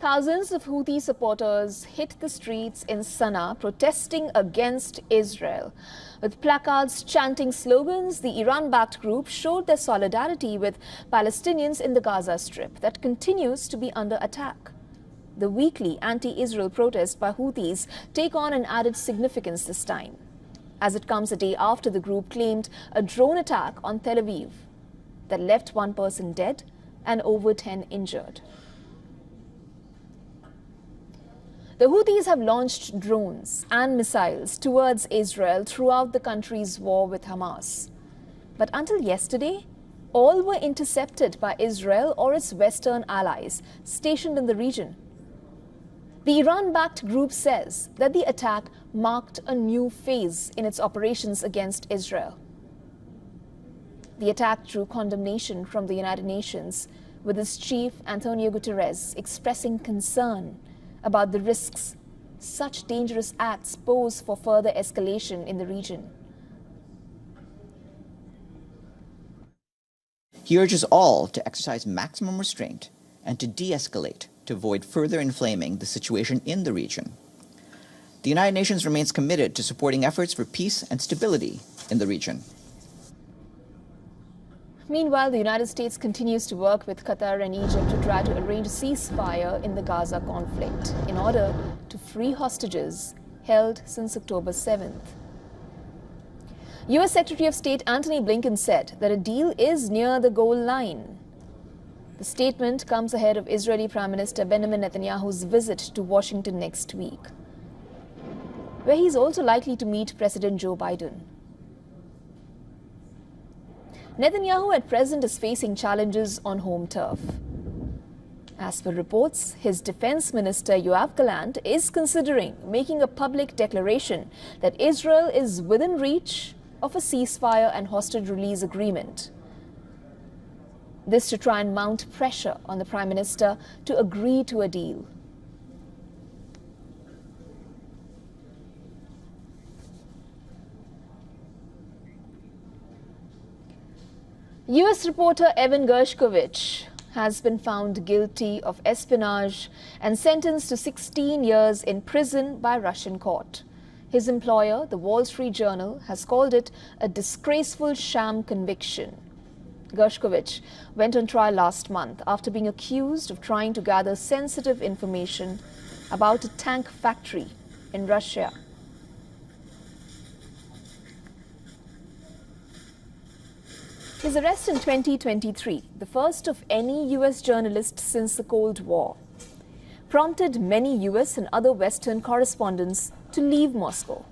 Thousands of Houthi supporters hit the streets in Sana'a protesting against Israel. With placards chanting slogans, the Iran-backed group showed their solidarity with Palestinians in the Gaza Strip that continues to be under attack. The weekly anti-Israel protests by Houthis take on an added significance this time, as it comes a day after the group claimed a drone attack on Tel Aviv that left one person dead and over 10 injured. The Houthis have launched drones and missiles towards Israel throughout the country's war with Hamas. But until yesterday, all were intercepted by Israel or its Western allies stationed in the region. The Iran-backed group says that the attack marked a new phase in its operations against Israel. The attack drew condemnation from the United Nations, with its chief, Antonio Guterres, expressing concern about the risks such dangerous acts pose for further escalation in the region. He urges all to exercise maximum restraint and to de-escalate to avoid further inflaming the situation in the region. The United Nations remains committed to supporting efforts for peace and stability in the region. Meanwhile, the United States continues to work with Qatar and Egypt to try to arrange a ceasefire in the Gaza conflict in order to free hostages held since October 7th. U.S. Secretary of State Antony Blinken said that a deal is near the goal line. The statement comes ahead of Israeli Prime Minister Benjamin Netanyahu's visit to Washington next week, where he is also likely to meet President Joe Biden. Netanyahu at present is facing challenges on home turf. As per reports, his defense minister Yoav Gallant is considering making a public declaration that Israel is within reach of a ceasefire and hostage release agreement. This to try and mount pressure on the Prime Minister to agree to a deal. U.S. reporter Evan Gershkovich has been found guilty of espionage and sentenced to 16 years in prison by Russian court. His employer, the Wall Street Journal, has called it a disgraceful sham conviction. Gershkovich went on trial last month after being accused of trying to gather sensitive information about a tank factory in Russia. His arrest in 2023, the first of any U.S. journalist since the Cold War, prompted many U.S. and other Western correspondents to leave Moscow.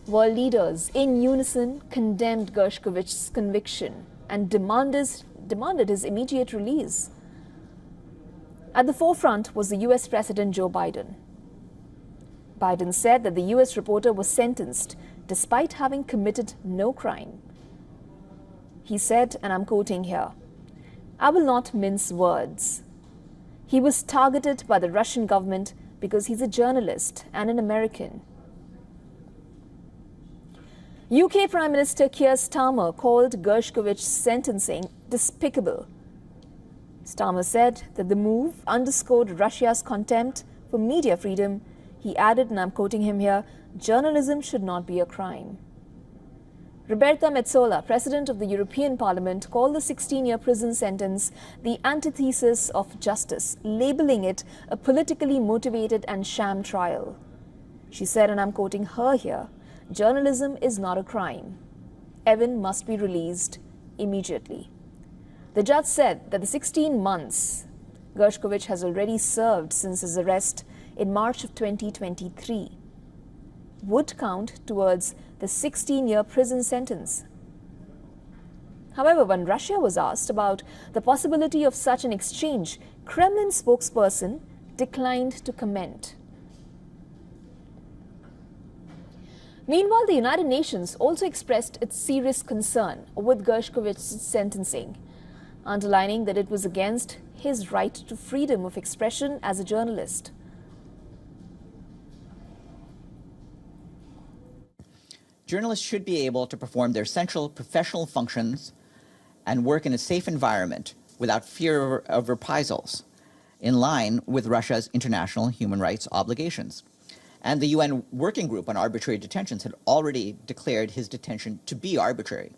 World leaders in unison condemned Gershkovich's conviction and demanded his immediate release. At the forefront was the U.S. President Joe Biden. Biden said that the U.S. reporter was sentenced despite having committed no crime. He said, and I'm quoting here, "I will not mince words. He was targeted by the Russian government because he's a journalist and an American." UK Prime Minister Keir Starmer called Gershkovich's sentencing despicable. Starmer said that the move underscored Russia's contempt for media freedom. He added, and I'm quoting him here, "Journalism should not be a crime." Roberta Metsola, President of the European Parliament, called the 16-year prison sentence the antithesis of justice, labeling it a politically motivated and sham trial. She said, and I'm quoting her here, "Journalism is not a crime. Evan must be released immediately." The judge said that the 16 months Gershkovich has already served since his arrest in March of 2023 would count towards the 16-year prison sentence. However, when Russia was asked about the possibility of such an exchange, Kremlin spokesperson declined to comment. Meanwhile, the United Nations also expressed its serious concern with Gershkovich's sentencing, underlining that it was against his right to freedom of expression as a journalist. Journalists should be able to perform their essential professional functions and work in a safe environment without fear of reprisals. in line with Russia's international human rights obligations. And the UN Working Group on Arbitrary Detentions had already declared his detention to be arbitrary.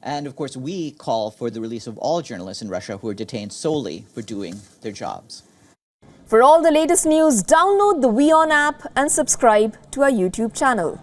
And of course, we call for the release of all journalists in Russia who are detained solely for doing their jobs. For all the latest news, download the WION app and subscribe to our YouTube channel.